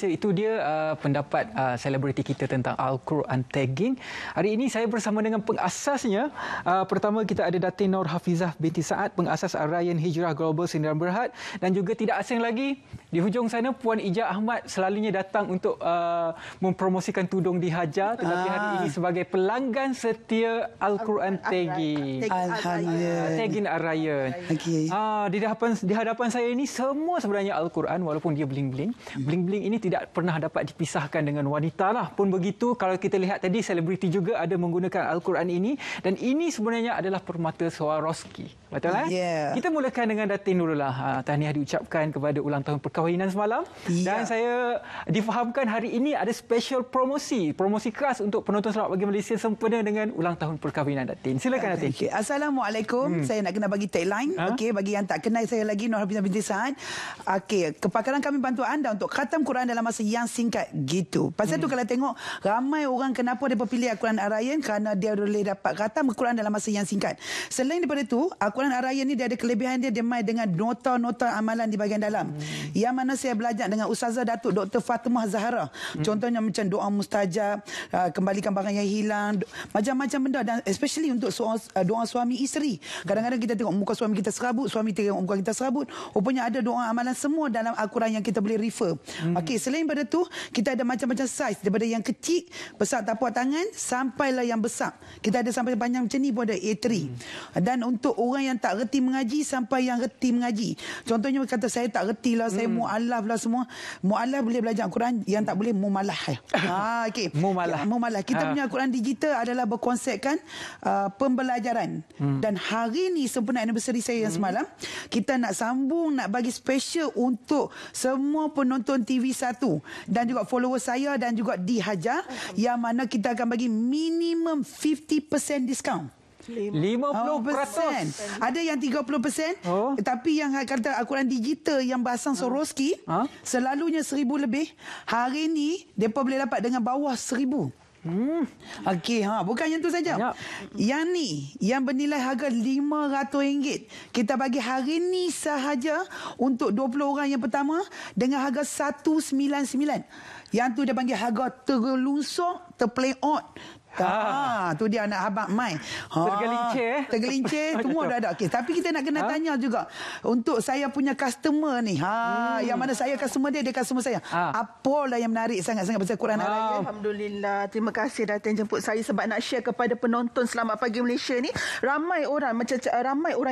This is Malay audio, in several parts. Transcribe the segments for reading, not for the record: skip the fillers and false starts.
Itu dia pendapat selebriti kita tentang Al-Quran tagging. Hari ini saya bersama dengan pengasasnya. Pertama kita ada Datin Nur Hafizah binti Saad, pengasas Al-Rayan Hijrah Global Sdn Bhd, dan juga tidak asing lagi di hujung sana Puan Ija Ahmad, selalunya datang untuk mempromosikan tudung dihajar, tetapi hari ini sebagai pelanggan setia Al-Quran tagging. Alhamdulillah. Tagging Al-Rayan. Okey. Di hadapan saya ini semua sebenarnya Al-Quran, walaupun dia bling-bling. Bling-bling ini tidak pernah dapat dipisahkan dengan wanita lah. Pun begitu, kalau kita lihat tadi, selebriti juga ada menggunakan Al-Quran ini. Dan ini sebenarnya adalah permata Swarovski. Betul kan? Yeah. Kita mulakan dengan Datin dulu lah. Tahniah diucapkan kepada ulang tahun perkahwinan semalam. Dan saya difahamkan hari ini ada special promosi. Promosi keras untuk penonton Selamat Pagi Malaysia sempena dengan ulang tahun perkahwinan Datin. Silakan Datin. Okay. Assalamualaikum. Saya nak kena bagi tagline. Okey, bagi yang tak kenal saya lagi, Nur Hafizah binti Saad. Okey, kepakaran kami bantu anda untuk khatam Quran dalam masa yang singkat gitu. Pasal tu kalau tengok ramai orang kenapa dia pilih Al-Quran Al-Rayan, kerana dia boleh dapat khatam Quran dalam masa yang singkat. Selain daripada itu, Al-Quran Al-Rayan ni dia ada kelebihan dia main dengan nota-nota amalan di bahagian dalam. Yang mana saya belajar dengan Ustazah Datuk Dr. Fatimah Zahra. Contohnya macam doa mustajab, kembalikan barang yang hilang, macam-macam benda, dan especially untuk doa suami isteri. Kadang-kadang kita tengok muka suami kita serabut, suami tengok muka kita serabut. Rupanya ada doa amalan semua dalam Al-Quran yang kita boleh refer. Okey, selain daripada tu, kita ada macam-macam saiz, daripada yang kecil, besar tapak tangan, sampailah yang besar. Kita ada sampai panjang macam ni pun ada A3. Dan untuk orang yang tak reti mengaji sampai yang reti mengaji. Contohnya kata saya tak reti lah, saya mu'alaf lah semua. Mu'alaf boleh belajar Al-Quran, yang tak boleh mumalah. Okey. Mumalah. Kita punya Al-Quran digital adalah berkonsepkan pembelajaran. Dan hari ni sempena anniversary saya yang semalam, kita nak sambung, nak bagi special untuk semua penonton TV1 dan juga follower saya dan juga dihajar, yang mana kita akan bagi minimum 50% diskaun. 50%. Ada yang 30%. Tapi yang kata Al-Quran digital yang basang Swarovski, selalunya 1,000 lebih. Hari ni mereka boleh dapat dengan bawah 1,000. Okey, bukan yang tu saja. Yang ni yang bernilai harga RM500, kita bagi hari ni sahaja untuk 20 orang yang pertama dengan harga 199. Yang tu dia panggil harga terlunsuk, terpleot. Tu dia anak habak mai. Tergelincir semua dah ada. Okey, tapi kita nak kena tanya juga untuk saya punya customer ni. Yang mana saya customer dia customer saya. Apalah yang menarik sangat-sangat pasal Quran Al-Rayan? Alhamdulillah. Terima kasih Datin jemput saya sebab nak share kepada penonton Selamat Pagi Malaysia ni. Ramai orang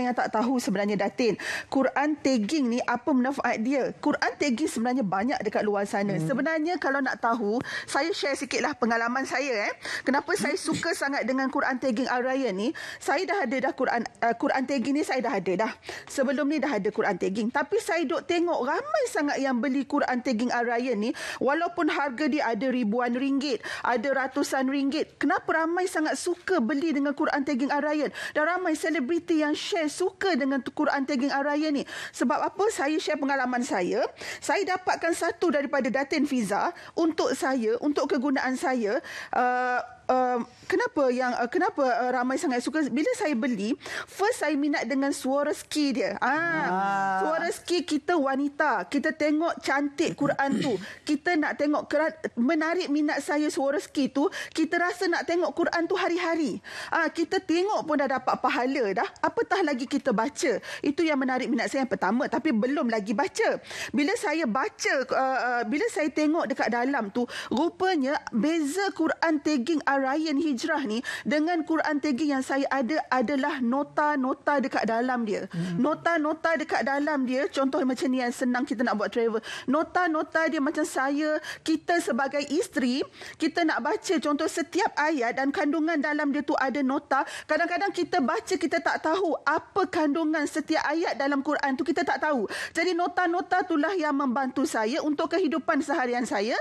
yang tak tahu sebenarnya Datin, Quran tagging ni apa manfaat dia. Quran tagging sebenarnya banyak dekat luar sana. Sebenarnya kalau nak tahu, saya share sikitlah pengalaman saya. Kenapa saya suka sangat dengan Quran tagging Al-Rayan ni? Saya dah ada Quran tagging ni saya dah ada dah. Sebelum ni dah ada Quran tagging. Tapi saya duk tengok ramai sangat yang beli Quran tagging Al-Rayan ni, walaupun harga dia ada ribuan ringgit, ada ratusan ringgit. Kenapa ramai sangat suka beli dengan Quran tagging Al-Rayan? Dan ramai selebriti yang share suka dengan Quran tagging Al-Rayan ni. Sebab apa? Saya share pengalaman saya. Saya dapatkan satu daripada Datin Fiza untuk saya, untuk kegunaan saya. Kenapa ramai sangat suka bila saya beli? First saya minat dengan Swarovski dia. Swarovski, kita wanita, kita tengok cantik Quran tu, kita nak tengok, menarik minat saya Swarovski tu. Kita rasa nak tengok Quran tu hari-hari. Kita tengok pun dah dapat pahala dah, apatah lagi kita baca. Itu yang menarik minat saya yang pertama. Tapi belum lagi baca. Bila saya baca, bila saya tengok dekat dalam tu, rupanya beza Quran tagging Al-Rayan Hijrah ni dengan Quran tagging yang saya ada adalah nota-nota dekat dalam dia. Nota-nota dekat dalam dia, contoh macam ni yang senang kita nak buat travel. Nota-nota dia macam kita sebagai isteri, kita nak baca contoh setiap ayat dan kandungan dalam dia tu ada nota. Kadang-kadang kita baca, kita tak tahu apa kandungan setiap ayat dalam Quran tu, kita tak tahu. Jadi nota-nota itulah yang membantu saya untuk kehidupan seharian saya.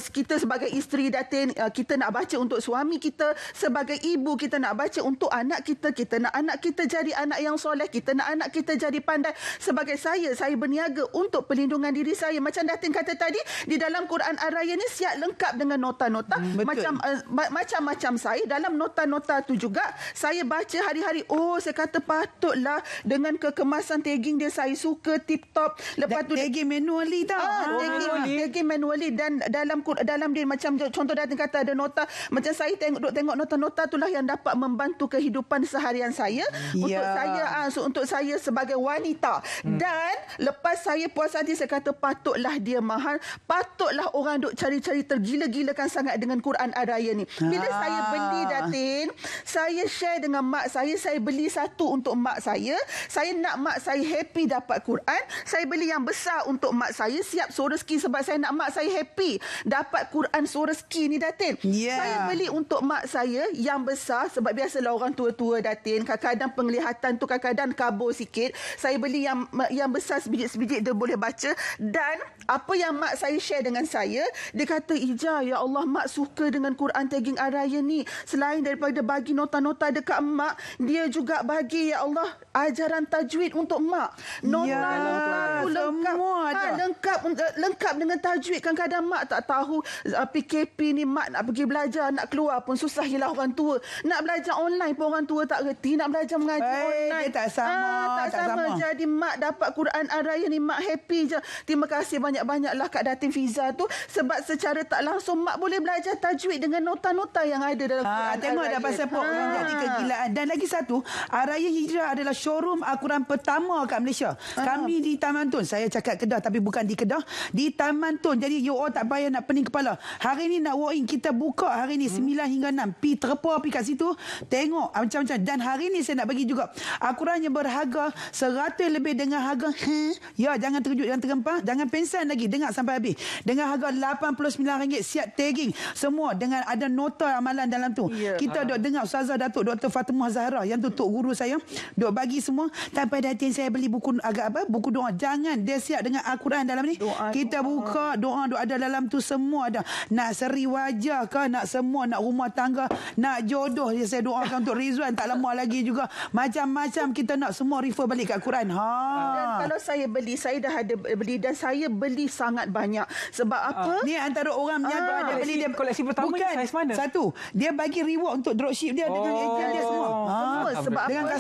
Kita sebagai isteri Datin, kita nak baca untuk suami suami kita, sebagai ibu kita nak baca untuk anak kita. Kita nak anak kita jadi anak yang soleh. Kita nak anak kita jadi pandai. Sebagai saya berniaga untuk pelindungan diri saya. Macam Datin kata tadi, di dalam Quran Ar-Raya ni siap lengkap dengan nota-nota. Macam saya dalam nota-nota tu juga saya baca hari-hari. Oh, saya kata patutlah dengan kekemasan tagging dia, saya suka tip-top. Lepas tu tagging manually tau. Tagging manually. Dan dalam dia macam contoh Datin kata ada nota. Macam saya tengok nota-nota itulah yang dapat membantu kehidupan seharian saya. Untuk saya sebagai wanita. Dan lepas saya puas hati, saya kata patutlah dia mahal. Patutlah orang duk cari-cari tergila-gilakan sangat dengan Quran Ar-Raya ni. Bila saya beli, Datin, saya share dengan mak saya. Saya beli satu untuk mak saya. Saya nak mak saya happy dapat Quran. Saya beli yang besar untuk mak saya. Siap so rezeki sebab saya nak mak saya happy dapat Quran so rezeki ni, Datin. Saya beli untuk mak saya yang besar sebab biasalah orang tua-tua, Datin, kadang-kadang penglihatan tu kadang-kadang kabur sikit. Saya beli yang besar sebiji-sebiji dia boleh baca. Dan apa yang mak saya share dengan saya, dia kata, Ija, ya Allah, mak suka dengan Quran tagging Ar-Raya ni. Selain daripada bagi nota-nota dekat mak, dia juga bagi, ya Allah, ajaran tajwid untuk mak. Nota lengkap dengan tajwid. Kadang-kadang mak tak tahu PKP ni, mak nak pergi belajar, nak keluar pun susah hilang orang tua. Nak belajar online pun orang tua tak reti. Nak belajar mengaji online. Tak sama. Jadi mak dapat Quran Ar-Raya ni, mak happy je. Terima kasih banyak-banyaklah Kak Datin Fiza tu. Sebab secara tak langsung mak boleh belajar tajwid dengan nota-nota yang ada dalam Quran tengok Ar-Raya. dah pasal orang jadi kegilaan. Dan lagi satu, Ar-Raya Hijrah adalah showroom Al-Quran pertama kat Malaysia. Kami di Taman Tun. Saya cakap Kedah tapi bukan di Kedah. Di Taman Tun. Jadi you all tak payah nak pening kepala. Hari ni nak walk in, kita buka hari ni 9 hingga 6. Pergi kat situ, tengok macam-macam. Dan hari ni saya nak bagi juga Al-Quran yang berharga 100 lebih dengan harga jangan terkejut, jangan tergempar, jangan pensan lagi, dengar sampai habis. Dengan harga RM89 siap tagging semua dengan ada nota amalan dalam tu. Kita duk dengar Ustazah Datuk Dr. Fatimah Zahra yang tu tok guru saya duk bagi semua. Tanpa Datin saya beli buku buku doa. Jangan, dia siap dengan Al-Quran dalam ni. Kita buka doa ada dalam tu, semua ada. Nak seri wajah ke, nak semua, nak rumah tangga, nak jodoh, saya doakan untuk Rizwan tak lama lagi juga. Macam-macam kita nak semua refer balik kat Quran. Dan kalau saya beli, saya dah ada beli dan saya beli sangat banyak. Sebab apa? Ni antara orang yang ada beli dia koleksi pertama bukan saiz mana? Satu, dia bagi reward untuk dropship dia dengan agent dia semua. Sebab dengan apa?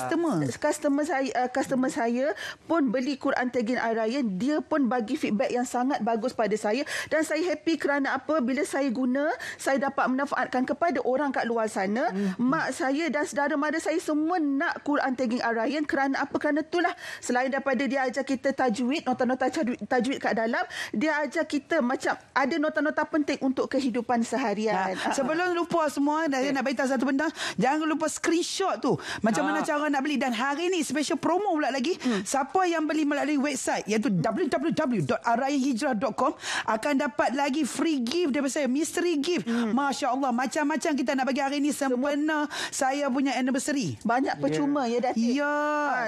Customer saya pun beli Quran tagging Ar-Raya, dia pun bagi feedback yang sangat bagus pada saya dan saya happy kerana apa? Bila saya guna, saya dapat memanfaatkan kepada orang kat luar sana. Mak saya dan saudara mara saya semua nak Quran tagging Ar-Raya kerana apa? Kerana itulah, selain daripada dia ajar kita tajwid, nota-nota tajwid kat dalam, dia ajar kita macam ada nota-nota penting untuk kehidupan seharian. Sebelum lupa semua, saya nak beritahu satu benda, jangan lupa screenshot tu macam mana cara nak beli. Dan hari ni special promo pula lagi. Siapa yang beli melalui website iaitu www.arrayahijrah.com akan dapat lagi free gift daripada saya, mystery gift. Masya Allah, macam-macam kita nak bagi hari ni sempena saya punya anniversary. Banyak percuma ya Datin.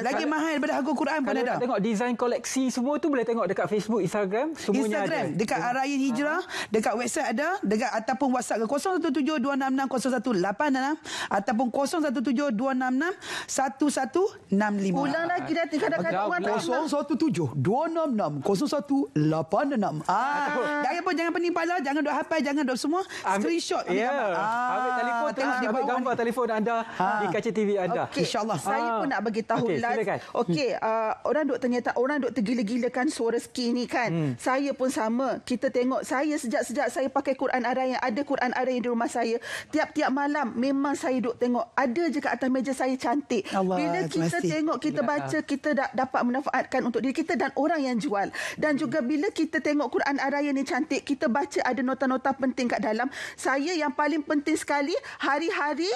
Lagi mahal daripada harga Quran pun ada. Kalau nak tengok design koleksi semua tu boleh tengok dekat Facebook, Instagram, semuanya ada. Dekat Ar-Raya Hijrah, dekat website ada, dekat ataupun WhatsApp ke 0172660166 ataupun 0172661165. Ulang lagi Datin, kadang-kadang orang tak 0172660186. Jangan pening kepala, jangan duk hafal, jangan duk semua. Screenshot. Ambil telefon, ambil gambar telefon anda di kaca TV anda. InsyaAllah. Saya pun nak bagi tahu orang duk ternyata orang duk tergila-gilakan suara ski ni kan. Saya pun sama. Kita tengok saya sejak saya pakai Quran Ar-Raya, ada Quran Ar-Raya di rumah saya. Tiap-tiap malam memang saya duk tengok ada je kat atas meja saya cantik. Bila kita tengok, kita baca, kita dapat memanfaatkan untuk diri kita dan orang yang jual. Dan juga bila kita tengok Quran Ar-Raya ni cantik, kita baca ada nota-nota penting kat dalam. Saya yang paling penting sekali, hari-hari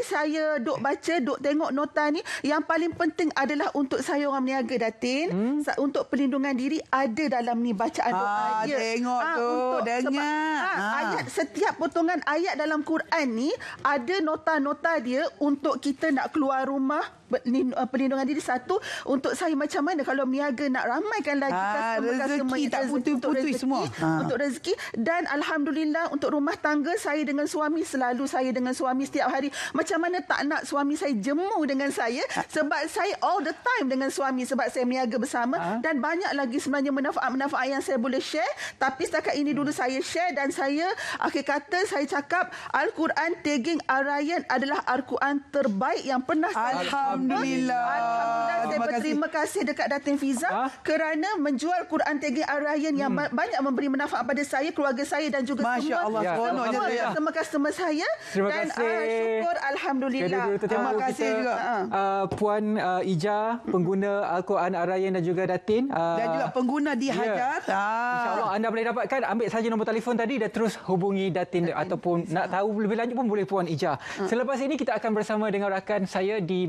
saya duk baca, duk tengok nota ni, yang paling penting adalah untuk saya orang meniaga Datin, untuk pelindungan diri ada dalam ni bacaan doa dia. Tengok tu, dengar. Ayat, setiap potongan ayat dalam Quran ni ada nota-nota dia untuk kita nak keluar rumah, perlindungan diri. Satu, untuk saya macam mana kalau meniaga nak ramaikan lagi rezeki tak putus-putus semua. Untuk rezeki. Dan alhamdulillah untuk rumah tangga saya dengan suami, selalu saya dengan suami setiap hari. Macam mana tak nak suami saya jemu dengan saya, sebab saya all the time dengan suami, sebab saya meniaga bersama. Dan banyak lagi sebenarnya manfaat-manfaat yang saya boleh share. Tapi setakat ini dulu saya share, dan saya akhir kata saya cakap Al-Quran Tagging Al-Rayyan adalah Al-Quran terbaik yang pernah saya Alhamdulillah. Saya berterima kasih dekat Datin Fiza kerana menjual Quran Tagging Al-Rayyan yang banyak memberi manfaat pada saya, keluarga saya dan juga Masya Allah, semua customer saya. Terima dan kasih. Syukur alhamdulillah. Terima kasih juga. Puan Ija, pengguna Al-Quran Al-Rayyan dan juga Datin. Dan juga pengguna di Hajar. InsyaAllah anda boleh dapatkan. Ambil saja nombor telefon tadi dan terus hubungi Datin ataupun nak tahu lebih lanjut pun boleh Puan Ija. Selepas ini kita akan bersama dengan rakan saya di